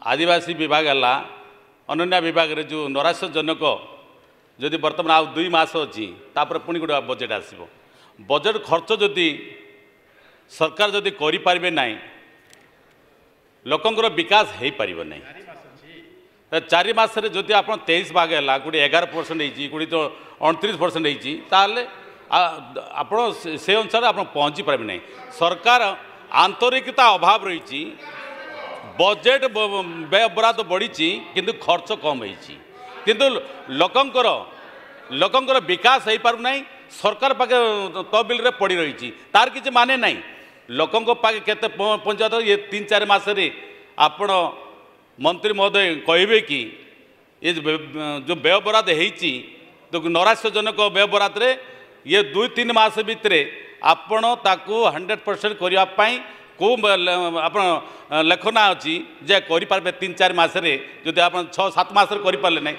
आदिवासी विभाग है अनन्या विभाग रे जो नैराश्यजनक जदि बर्तमान आउ 2 मास अच्छी तापर पुणी गोटे बजेट आसो बजेट खर्च जदि सरकार जदि करें ना लोकंर विकास हो पार ना 4 मासरे जदि आप 23 भाग है गोटे 11% गोटे तो 29% ताले आप से अनुसार आप पहुँची पारे ना सरकार आंतरिकता अभाव रही बजेट व्यय बराद बढ़ी किंतु खर्च कम किंतु लोकंर विकास हो पार ना सरकार पाखे तहबिल रे पड़ी रही तार किसी माने ना लोकों पाखे केते पंचायत ये 3-4 मासरे आपण मंत्री महोदय कहे कि ये जो व्यय बराद होती तो नैराश्यजनक व्यय बराद रे ये 2-3 मास भितर आपण ताकू 100% करने को आप लेखना अच्छी जे करें 3-4 मासरे जदि आप 6-7 मासरे करें ना